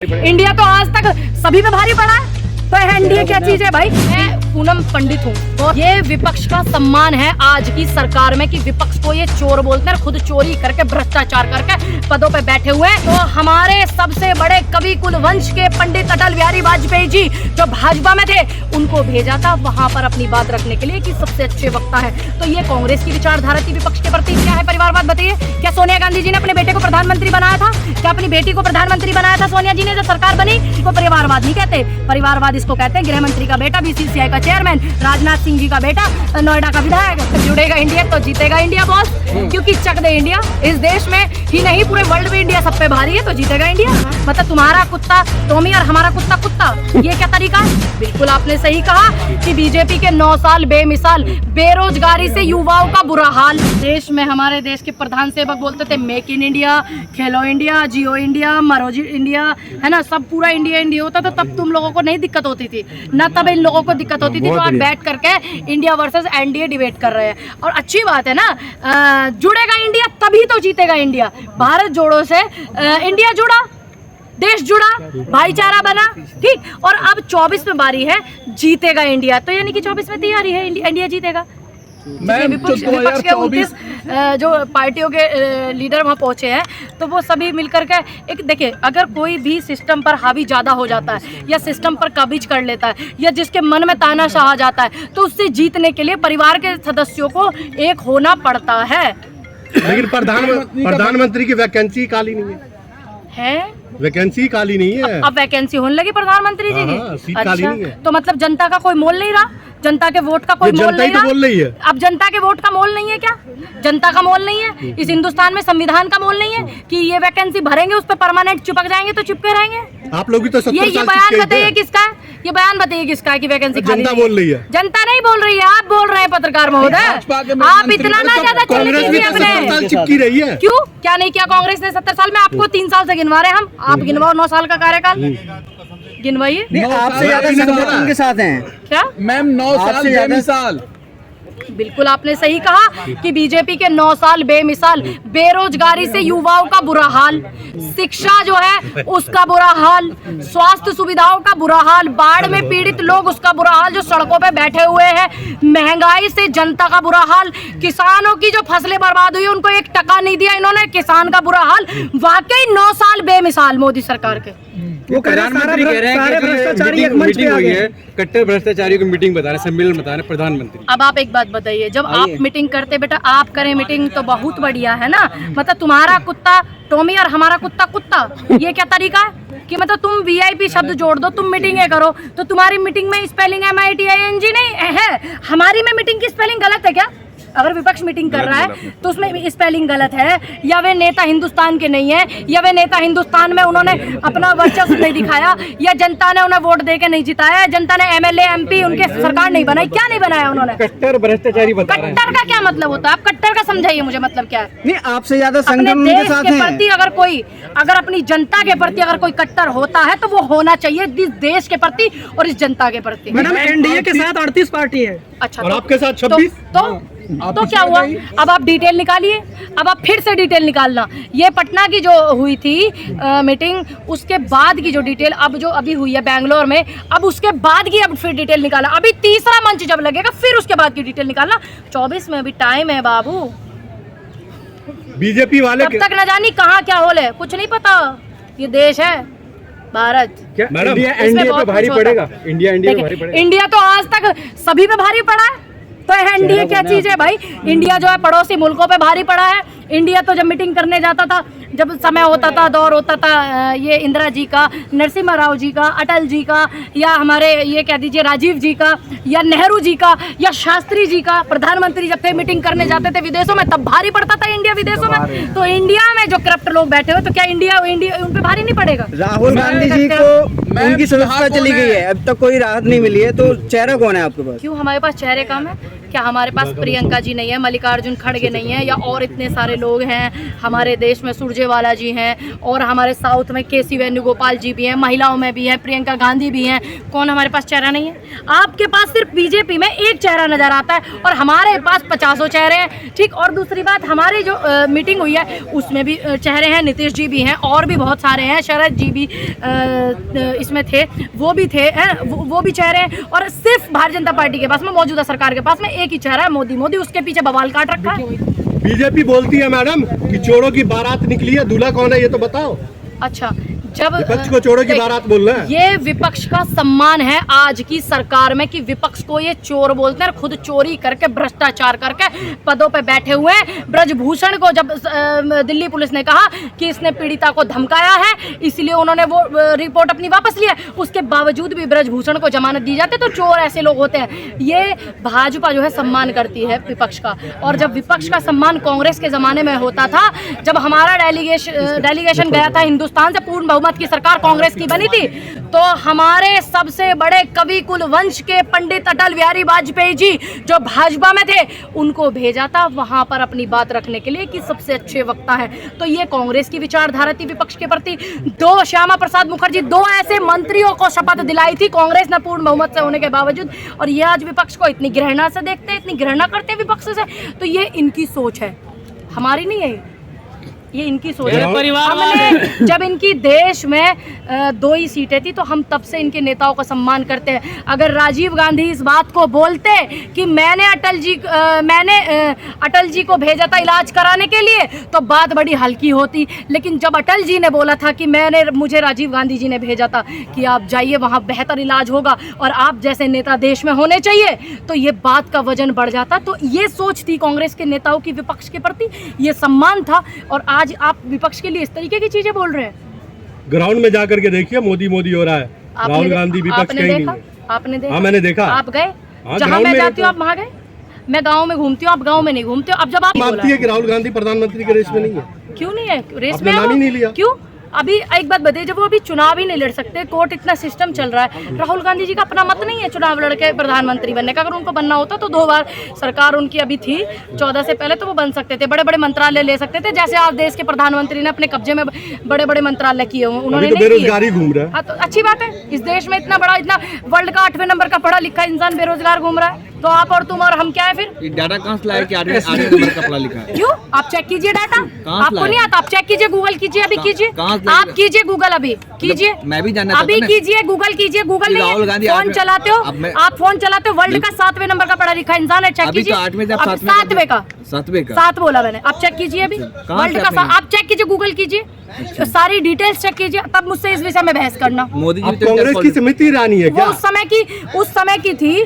India तो आज तक सभी पे भारी पड़ा है, तो एनडीए क्या चीज है भाई। मैं पूनम पंडित हूँ, तो ये विपक्ष का सम्मान है आज की सरकार में कि विपक्ष को ये चोर बोलते हैं, खुद चोरी करके भ्रष्टाचार करके पदों पे बैठे हुए हैं। तो हमारे सबसे बड़े कवि कुलवंश के पंडित अटल बिहारी वाजपेयी जी जो भाजपा में थे, उनको भेजा था वहां पर अपनी बात रखने के लिए कि सबसे अच्छे वक्ता है। तो ये कांग्रेस की विचारधारा की विपक्ष के प्रति क्या है परिवारवाद बताइए। क्या सोनिया गांधी जी ने अपने बेटे को प्रधानमंत्री बनाया था? क्या अपनी बेटी को प्रधानमंत्री बनाया था सोनिया जी ने जब सरकार बनी? इसको परिवारवाद नहीं कहते, परिवारवाद इसको कहते हैं गृह मंत्री का बेटा, बीसीसीआई का चेयरमैन, राजनाथ सिंह जी का बेटा, नोएडा का विधायक। जुड़ेगा इंडिया तो जीतेगा इंडिया बॉस, क्योंकि चक दे इंडिया। इस देश में ही नहीं पूरे वर्ल्ड में इंडिया सब पे भारी है, तो जीतेगा इंडिया। मतलब तुम्हारा कुत्ता टॉमी और हमारा कुत्ता कुत्ता, ये क्या तरीका है? बिल्कुल आपने सही कहा कि बीजेपी के 9 साल बेमिसाल, बेरोजगारी से युवाओं का बुरा हाल। देश में हमारे देश के प्रधान सेवक बोलते थे make in India, Khelo India, Jio India, मरो इंडिया, है ना, सब पूरा इंडिया इंडिया होता था। तब तुम लोगों को नहीं दिक्कत होती थी ना, तब इन लोगों को दिक्कत होती थी। तो आज बैठ करके इंडिया वर्सेस एनडीए डिबेट कर रहे हैं, और अच्छी बात है ना। जुड़ेगा इंडिया तभी तो जीतेगा इंडिया। भारत जोड़ो से इंडिया जुड़ा, देश जुड़ा, भाईचारा बना, ठीक। और अब 24 में बारी है, जीतेगा इंडिया। तो यानी कि 24 में तैयारी है, इंडिया जीतेगा। विपक्ष के 29 जो पार्टियों के लीडर वहाँ पहुंचे हैं, तो वो सभी मिलकर के एक देखिए, अगर कोई भी सिस्टम पर हावी ज़्यादा हो जाता है या सिस्टम पर कब्ज कर लेता है या जिसके मन में तानाशाह आ जाता है, तो उससे जीतने के लिए परिवार के सदस्यों को एक होना पड़ता है। लेकिन प्रधानमंत्री की वैकेंसी खाली नहीं है, वैकेंसी खाली नहीं है। अब वैकेंसी होने लगी प्रधानमंत्री जी की। सीट खाली नहीं है। तो मतलब जनता का कोई मोल नहीं रहा, जनता के वोट का कोई मोल नहीं रहा। अब जनता के वोट का मोल नहीं है क्या? जनता का मोल नहीं है इस हिंदुस्तान में, संविधान का मोल नहीं है कि ये वैकेंसी भरेंगे उस पर परमानेंट चिपक जाएंगे तो चिपके रहेंगे। आप लोग भी तो ये बयान बताइए किसका है? ये बयान बताइए किसका है कि वैकेंसी खाली जनता बोल रही है? जनता नहीं बोल रही है, आप बोल रहे हैं पत्रकार महोदय। आप इतना ना ज्यादा कांग्रेस भी 70 साल चिपकी रही है। क्यों? क्या नहीं किया कांग्रेस ने 70 साल में? आपको 3 साल से गिनवा रहे हैं हम, आप गिनवाओ 9 साल का कार्यकाल गिनवाइए। आपसे ज्यादा संगठन के साथ हैं क्या मैम? 9 साल बेमिसाल। बिल्कुल आपने सही कहा कि बीजेपी के 9 साल बेमिसाल, बेरोजगारी से युवाओं का बुरा हाल, शिक्षा जो है उसका बुरा हाल, स्वास्थ्य सुविधाओं का बुरा हाल, बाढ़ में पीड़ित लोग उसका बुरा हाल जो सड़कों पे बैठे हुए हैं, महंगाई से जनता का बुरा हाल, किसानों की जो फसलें बर्बाद हुई उनको 1 टका नहीं दिया इन्होंने, किसान का बुरा हाल। वाकई 9 साल बेमिसाल मोदी सरकार के। वो प्रधानमंत्री कह रहे हैं कि भ्रष्टाचारी एक मंच पे आ गए, कट्टर भ्रष्टाचारियों की मीटिंग बता रहे हैं, सम्मेलन बता रहे हैं प्रधानमंत्री। अब आप एक बात बताइए, जब आप मीटिंग करते बेटा, आप करें मीटिंग तो बहुत बढ़िया है ना। मतलब तुम्हारा कुत्ता टॉमी और हमारा कुत्ता कुत्ता, ये क्या तरीका है कि मतलब तुम वीआईपी शब्द जोड़ दो, तुम मीटिंगें करो, तो तुम्हारी मीटिंग में स्पेलिंग MITING नहीं है, हमारी में मीटिंग की स्पेलिंग गलत है क्या? अगर विपक्ष मीटिंग कर रहा है तो उसमें स्पेलिंग गलत है, या वे नेता हिंदुस्तान के नहीं है, या वे नेता हिंदुस्तान में उन्होंने अपना वर्चस्व नहीं दिखाया, या जनता ने उन्हें वोट देके नहीं जिताया, जनता ने MLA MP उनके सरकार नहीं बनाई। क्या नहीं बनाया उन्होंने? कट्टर भ्रष्टाचारी बता रहे हैं। कट्टर का क्या मतलब होता है? आप कट्टर का समझाइए मुझे, मतलब क्या है? नहीं, आपसे ज्यादा अपने संगठन देश के साथ के प्रति अगर अपनी जनता के प्रति अगर कोई कट्टर होता है तो वो होना चाहिए इस देश के प्रति और इस जनता के प्रति। मैडम एनडीए के साथ 38 पार्टी है। अच्छा, और आपके साथ 26। तो क्या हुआ? अब आप डिटेल निकालिए, अब आप फिर से डिटेल निकालना। ये पटना की जो हुई थी मीटिंग, उसके बाद की जो डिटेल अब जो अभी हुई है बेंगलोर में, अब उसके बाद की अब फिर डिटेल निकालना। अभी तीसरा मंच जब लगेगा फिर उसके बाद की डिटेल निकालना। 24 में अभी टाइम है बाबू। बीजेपी वाले तब तक न जानी कहाँ क्या होल है, कुछ नहीं पता। ये देश है भारत। इंडिया पे भारी पड़ेगा, इंडिया पे भारी पड़ेगा। इंडिया तो आज तक सभी पे भारी पड़ा है, तो एनडीए क्या चीज है भाई? इंडिया जो है पड़ोसी मुल्कों पे भारी पड़ा है। इंडिया तो जब मीटिंग करने जाता था, जब समय होता था, दौर होता था ये इंदिरा जी का, नरसिम्हा राव जी का, अटल जी का, या हमारे ये कह दीजिए राजीव जी का, या नेहरू जी का, या शास्त्री जी का, प्रधानमंत्री जब थे मीटिंग करने जाते थे विदेशों में, तब भारी पड़ता था इंडिया विदेशों में। तो इंडिया में जो करप्ट लोग बैठे हुए, तो क्या इंडिया उन पे भारी नहीं पड़ेगा? राहुल गांधी जी को उनकी सदस्यता चली गई है, अब तक कोई राहत नहीं मिली है, तो चेहरा कौन है आपके पास? क्यों हमारे पास चेहरे कम है? क्या हमारे पास प्रियंका जी नहीं है, मल्लिकार्जुन खड़गे नहीं है, या और इतने सारे लोग हैं हमारे देश में, सुरजेवाला जी हैं, और हमारे साउथ में केसी वेणुगोपाल जी भी हैं, महिलाओं में भी हैं, प्रियंका गांधी भी हैं। कौन हमारे पास चेहरा नहीं है? आपके पास सिर्फ बीजेपी में एक चेहरा नजर आता है और हमारे पास 50 चेहरे हैं। ठीक, और दूसरी बात, हमारी जो मीटिंग हुई है उसमें भी चेहरे हैं, नीतीश जी भी हैं, और भी बहुत सारे हैं, शरद जी भी इसमें थे, वो भी थे, वो भी चेहरे हैं। और सिर्फ भारतीय जनता पार्टी के पास में, मौजूदा सरकार के पास में एक ही चेहरा है, मोदी। मोदी उसके पीछे बवाल काट रखा है। बीजेपी बोलती है मैडम कि चोरों की बारात निकली है, दूल्हा कौन है ये तो बताओ। अच्छा, जब विपक्ष को चोरों की बारात बोल रहे हैं। ये विपक्ष का सम्मान है आज की सरकार में कि विपक्ष को ये चोर बोलते हैं, खुद चोरी करके भ्रष्टाचार करके पदों पे बैठे हुए हैं। ब्रजभूषण को जब दिल्ली पुलिस ने कहा कि इसने पीड़िता को धमकाया है, इसलिए उन्होंने वो रिपोर्ट अपनी वापस लिया, उसके बावजूद भी ब्रजभूषण को जमानत दी जाती है। तो चोर ऐसे लोग होते हैं। ये भाजपा जो है सम्मान करती है विपक्ष का। और जब विपक्ष का सम्मान कांग्रेस के जमाने में होता था, जब हमारा डेलीगेशन गया था हिंदुस्तान से, पूर्ण बहुमत की सरकार कांग्रेस की बनी थी, तो हमारे सबसे बड़े कवि कुल वंश के पंडित अटल बिहारी वाजपेयी जी जो भाजपा में थे, उनको भेजा था वहां पर अपनी बात रखने के लिए कि सबसे अच्छे वक्ता है। तो ये कांग्रेस की विचारधारा थी विपक्ष के प्रति। श्यामा प्रसाद मुखर्जी 2 ऐसे मंत्रियों को शपथ दिलाई थी कांग्रेस ने पूर्ण बहुमत से होने के बावजूद, और ये आज विपक्ष को इतनी घृणा से देखते हैं, इतनी घृणा करते हैं विपक्ष से। तो ये इनकी सोच है, हमारी नहीं है, ये इनकी सोच है। हमने जब इनकी देश में 2 ही सीटें थी तो हम तब से इनके नेताओं का सम्मान करते हैं। अगर राजीव गांधी इस बात को बोलते कि मैंने अटल जी को भेजा था इलाज कराने के लिए, तो बात बड़ी हल्की होती। लेकिन जब अटल जी ने बोला था कि मुझे राजीव गांधी जी ने भेजा था कि आप जाइए, वहाँ बेहतर इलाज होगा और आप जैसे नेता देश में होने चाहिए, तो ये बात का वजन बढ़ जाता। तो ये सोच थी कांग्रेस के नेताओं की विपक्ष के प्रति, ये सम्मान था। और आज आप विपक्ष के लिए इस तरीके की चीजें बोल रहे हैं। ग्राउंड में जाकर के देखिए, मोदी मोदी हो रहा है। राहुल गांधी विपक्ष का ही नहीं है। आपने देखा? हाँ, मैंने देखा। आप गए? जहाँ मैं जाती हूँ आप वहाँ गए? मैं गाँव में घूमती हूँ, आप गाँव में नहीं घूमते हो। अब जब आप मानती है कि राहुल गांधी प्रधानमंत्री के रेस में नहीं है, क्यों नहीं है रेस में? नाम ही नहीं लिया क्यों? अभी एक बात बताइए, जब वो अभी चुनाव ही नहीं लड़ सकते, कोर्ट इतना सिस्टम चल रहा है, राहुल गांधी जी का अपना मत नहीं है चुनाव लड़के प्रधानमंत्री बनने का। अगर उनको बनना होता तो 2 बार सरकार उनकी अभी थी 14 से पहले, तो वो बन सकते थे, बड़े बड़े मंत्रालय ले सकते थे, जैसे आज देश के प्रधानमंत्री ने अपने कब्जे में बड़े बड़े मंत्रालय किए हुए, उन्होंने तो बेरोजगारी घूम रहा है। हाँ, तो अच्छी बात है। इस देश में इतना वर्ल्ड का 8वें नंबर का पढ़ा लिखा इंसान बेरोजगार घूम रहा है, तो आप और तुम और हम क्या है फिर? डाटा कहाँ से लाया कि 8वें नंबर का पढ़ा लिखा है? क्यों? आप चेक कीजिए डाटा, आपको नहीं आता? आप चेक कीजिए, गूगल कीजिए, अभी कीजिए, आप कीजिए गूगल, अभी कीजिए, मैं भी जानना अभी कीजिए, गूगल कीजिए। गूगल नहीं, फोन चलाते हो आप, फोन चलाते हो, वर्ल्ड का 7वें नंबर का पढ़ा लिखा इंसान है, चेक कीजिए। 7वें का 7 बोला मैंने, आप चेक कीजिए, अभी वर्ल्ड का आप चेक कीजिए, गूगल कीजिए, सारी डिटेल्स चेक कीजिए, तब मुझसे इस विषय में बहस करना। मोदी जी कांग्रेस की स्मृति ईरानी है क्या? उस समय की थी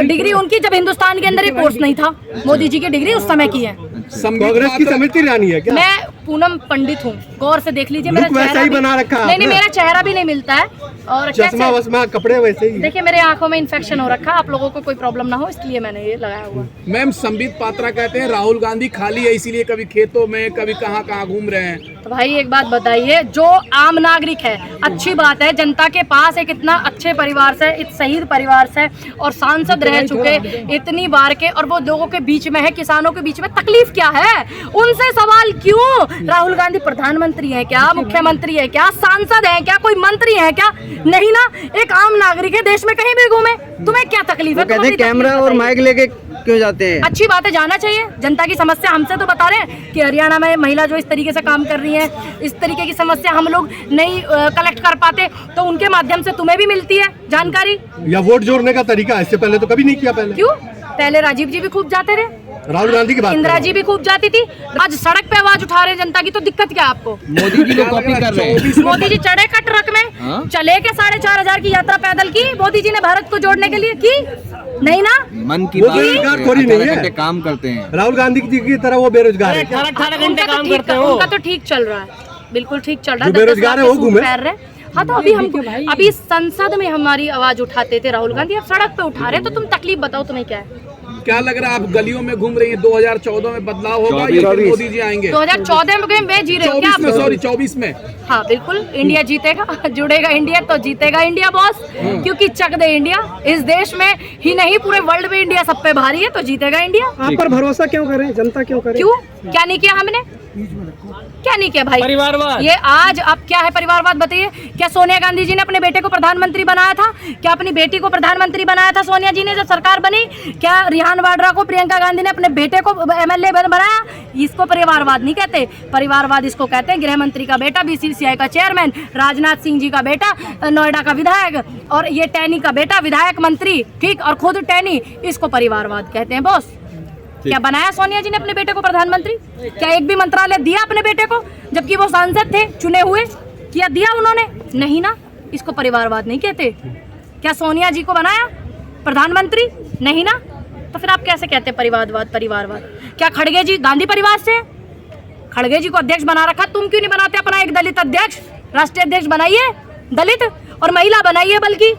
डिग्री उनकी, जब हिंदुस्तान के अंदर ही कोर्स नहीं था। मोदी जी की डिग्री उस समय की है। कांग्रेस की स्मृति ईरानी है क्या? मैं पूनम पंडित हूँ, गौर से देख लीजिए, मेरा वैसा ही बना रखा। नहीं, मेरा चेहरा भी नहीं मिलता है, और चश्मा वस्मा कपड़े वैसे ही। देखिए मेरे आंखों में इन्फेक्शन हो रखा, आप लोगों को कोई प्रॉब्लम ना हो इसलिए मैंने ये लगाया हुआ। मैम, संबित पात्रा कहते हैं राहुल गांधी खाली है, इसीलिए कभी खेतों में कभी कहाँ घूम रहे हैं। तो भाई एक बात बताइए, जो आम नागरिक है, अच्छी बात है, जनता के पास एक इतना अच्छे परिवार से, एक शहीद परिवार से, और सांसद रह चुके इतनी बार के, और वो लोगों के बीच में है, किसानों के बीच में, तकलीफ क्या है? उनसे सवाल क्यों? राहुल गांधी प्रधानमंत्री है क्या, मुख्यमंत्री है क्या, सांसद है क्या, कोई मंत्री है क्या? नहीं ना, एक आम नागरिक है, देश में कहीं भी घूमे, तुम्हें क्या तकलीफ है? कहते हैं कैमरा और माइक लेके क्यों जाते हैं? अच्छी बात है, जाना चाहिए। जनता की समस्या हमसे तो बता रहे हैं कि हरियाणा में महिला जो इस तरीके से काम कर रही है, इस तरीके की समस्या हम लोग नहीं कलेक्ट कर पाते, तो उनके माध्यम से तुम्हें भी मिलती है जानकारी। या वोट जोड़ने का तरीका इससे पहले तो कभी नहीं किया। क्यों? पहले राजीव जी भी खूब जाते थे, राहुल गांधी की बात, इंदिरा जी भी खूब जाती थी, आज सड़क पे आवाज उठा रहे जनता की, तो दिक्कत क्या आपको? मोदी जी को कॉपी कर रहे हैं। मोदी जी चढ़े का ट्रक में, चले के 4,500 की यात्रा पैदल की मोदी जी ने भारत को जोड़ने के लिए की? नहीं ना, मन की बात थोड़ी नहीं है, काम करते हैं। राहुल गांधी जी की तरह वो बेरोजगार है, 18 घंटे काम करते हैं, उनका तो ठीक चल रहा है, बिल्कुल ठीक चल रहा है। बेरोजगार है वो घूमे। हाँ, तो अभी संसद में हमारी आवाज उठाते थे राहुल गांधी, अब सड़क पे उठा रहे हैं, तो तुम तकलीफ बताओ तुम्हें क्या है? क्या लग रहा है, आप गलियों में घूम रही हैं, 2014 में बदलाव होगा या फिर मोदी जी आएंगे? 2014 में जी रहे क्या 24 में, सॉरी 24 में। हाँ बिल्कुल, इंडिया जीतेगा, जुड़ेगा इंडिया तो जीतेगा इंडिया बॉस, क्योंकि चक दे इंडिया। इस देश में ही नहीं पूरे वर्ल्ड में इंडिया सब पे भारी है, तो जीतेगा इंडिया। आप पर भरोसा क्यों करें, जनता क्यों करे? क्यों, क्या नहीं किया हमने, क्या नहीं किया भाई? परिवारवाद। ये आज अब क्या है परिवारवाद बताइए? क्या सोनिया गांधी जी ने अपने बेटे को प्रधानमंत्री बनाया था? क्या अपनी बेटी को प्रधानमंत्री बनाया था सोनिया जी ने जब सरकार बनी? क्या रिहान वाड्रा को प्रियंका गांधी ने अपने बेटे को MLA बनाया? इसको परिवारवाद नहीं कहते। परिवारवाद इसको कहते हैं गृह मंत्री का बेटा, BCCI का चेयरमैन, राजनाथ सिंह जी का बेटा नोएडा का विधायक, और ये टैनी का बेटा विधायक मंत्री, ठीक, और खुद टैनी, इसको परिवारवाद कहते हैं बॉस। क्या बनाया सोनिया जी ने अपने बेटे को प्रधानमंत्री? क्या एक भी मंत्रालय दिया अपने बेटे को, जबकि वो सांसद थे चुने हुए? क्या दिया उन्होंने? नहीं ना, इसको परिवारवाद नहीं कहते। क्या सोनिया जी को बनाया प्रधानमंत्री? नहीं ना, तो फिर आप कैसे कहते परिवारवाद? परिवारवाद क्या खड़गे जी गांधी परिवार से? खड़गे जी को अध्यक्ष बना रखा, तुम क्यों नहीं बनाते अपना एक दलित अध्यक्ष, राष्ट्रीय अध्यक्ष बनाइए दलित, और महिला बनाइए, बल्कि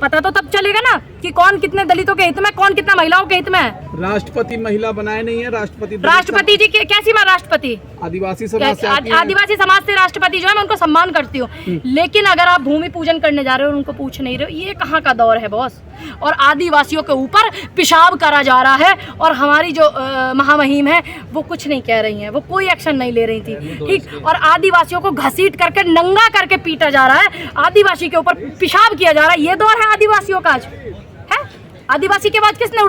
पता तो तब चलेगा ना कि कौन कितने दलितों के हित में, कौन कितना महिलाओं के हित में है। राष्ट्रपति महिला बनाए नहीं है, राष्ट्रपति जी कैसी मैं राष्ट्रपति? आदिवासी समाज से आती हैं। आदिवासी समाज से राष्ट्रपति जो है, मैं उनको सम्मान करती हूँ, लेकिन अगर आप भूमि पूजन करने जा रहे हो और उनको पूछ नहीं रहे हो, ये कहाँ का दौर है बॉस? और आदिवासियों के ऊपर पेशाब करा जा रहा है, और हमारी जो महामहिम है वो कुछ नहीं कह रही हैं, वो कोई एक्शन नहीं ले रही थी, ठीक, और आदिवासियों को घसीट करके नंगा करके पीटा जा रहा है, आदिवासी के ऊपर पेशाब किया जा रहा है। ये दौर है आदिवासियों का आज है? आदिवासी की आवाज किसने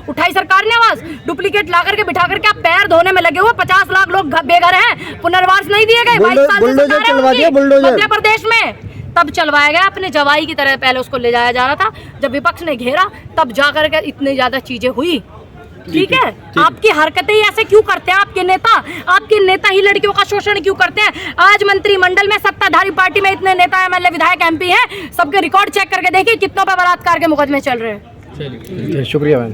उठाई सरकार ने आवाज। डुप्लीकेट ला करके बिठा करके आप पैर धोने में लगे हुए, 50 लाख लोग बेघर हैं, पुनर्वास नहीं दिए गए, 22 साल से सरकार है उनकी मध्य प्रदेश में, तब चलवाया गया अपने जवाई की तरह। पहले उसको ले जाया जा रहा था, जब विपक्ष ने घेरा तब जाकर के इतनी ज्यादा चीजें हुई, ठीक है। आपकी हरकतें ही ऐसे क्यों करते हैं आपके नेता ही लड़कियों का शोषण क्यों करते हैं? आज मंत्रिमंडल में सत्ताधारी पार्टी में इतने नेता, MLA, विधायक, MP हैं, सबके रिकॉर्ड चेक करके देखिए कितनों पर बलात्कार के मुकदमे चल रहे हैं। शुक्रिया मैम।